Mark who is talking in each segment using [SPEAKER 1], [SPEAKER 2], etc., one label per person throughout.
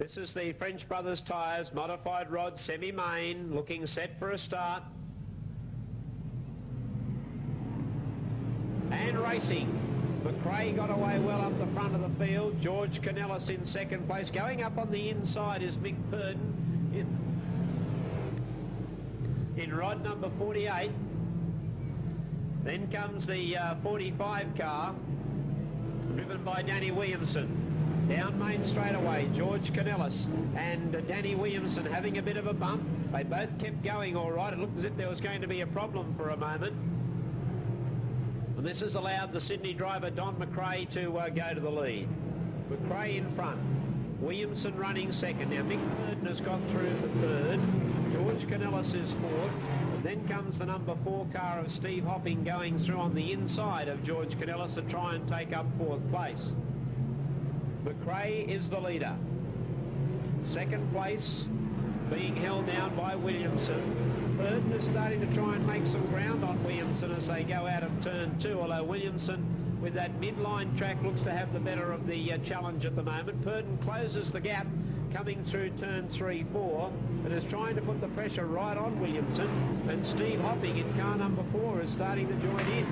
[SPEAKER 1] This is the French Brothers Tyres modified rod semi-main, looking set for a start. And racing. McRae got away well up the front of the field. George Canellis in second place. Going up on the inside is Mick Purdon in rod number 48. Then comes the 45 car, driven by Danny Williamson. Down main straightaway, George Canellis and Danny Williamson having a bit of a bump. They both kept going all right. It looked as if there was going to be a problem for a moment. And this has allowed the Sydney driver, Don McRae, to go to the lead. McRae in front. Williamson running second. Now, Mick Purdon has got through for third. George Canellis is fourth. And then comes the number 4 car of Steve Hopping going through on the inside of George Canellis to try and take up 4th place. McRae is the leader. Second place being held down by Williamson. Purdon is starting to try and make some ground on Williamson as they go out of turn 2, although Williamson, with that midline track, looks to have the better of the challenge at the moment. Purdon closes the gap coming through turn 3, 4, and is trying to put the pressure right on Williamson, and Steve Hopping in car number 4 is starting to join in.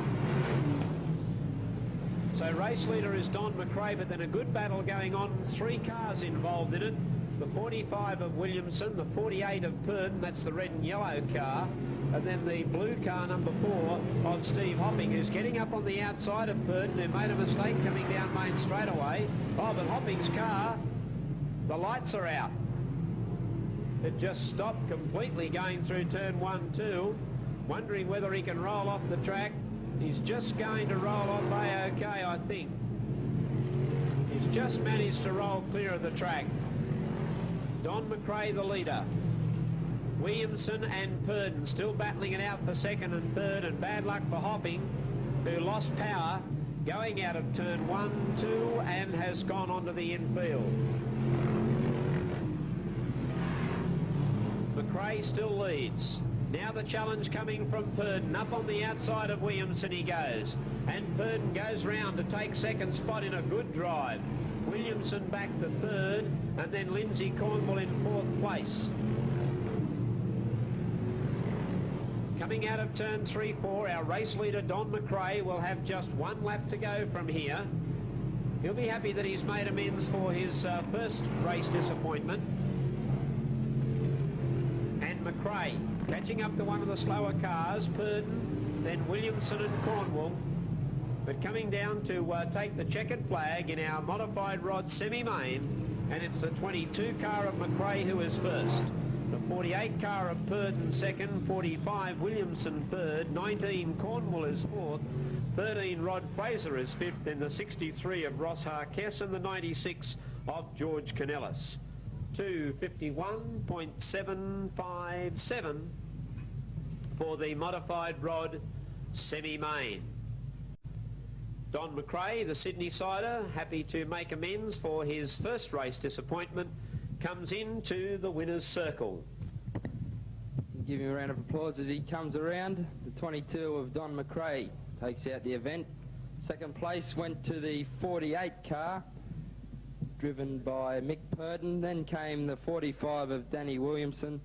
[SPEAKER 1] So race leader is Don McRae, but then a good battle going on. 3 cars involved in it. The 45 of Williamson, the 48 of Purdon, that's the red and yellow car, and then the blue car number 4 of Steve Hopping, who's getting up on the outside of Purdon, who made a mistake coming down main straightaway. Oh, but Hopping's car, the lights are out. It just stopped completely going through turn 1, 2, wondering whether he can roll off the track. He's just going to roll off A-OK, I think. He's just managed to roll clear of the track. Don McRae the leader. Williamson and Purdon still battling it out for second and third, and bad luck for Hopping, who lost power going out of turn 1, 2, and has gone onto the infield. McRae still leads. Now the challenge coming from Purdon. Up on the outside of Williamson he goes. And Purdon goes round to take second spot in a good drive. Williamson back to third, and then Lindsay Cornwall in 4th place. Coming out of turn 3, 4, our race leader Don McRae will have just 1 lap to go from here. He'll be happy that he's made amends for his first race disappointment. And McRae catching up to one of the slower cars, Purdon, then Williamson and Cornwall, but coming down to take the checkered flag in our modified rod semi-main, and it's the 22 car of McRae who is first, the 48 car of Purdon second, 45 Williamson third, 19 Cornwall is fourth, 13 Rod Fraser is fifth, and the 63 of Ross Harkess, and the 96 of George Canellis. 251.757 for the modified rod semi-main. Don McRae, the Sydney sider, happy to make amends for his first race disappointment, comes into the winner's circle.
[SPEAKER 2] Give him a round of applause as he comes around. The 22 of Don McRae takes out the event. Second place went to the 48 car, driven by Mick Purdon. Then came the 45 of Danny Williamson,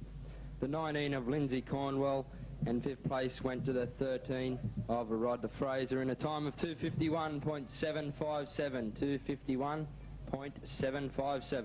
[SPEAKER 2] the 19 of Lindsay Cornwell, and 5th place went to the 13 of Rod Fraser in a time of 251.757. 251.757.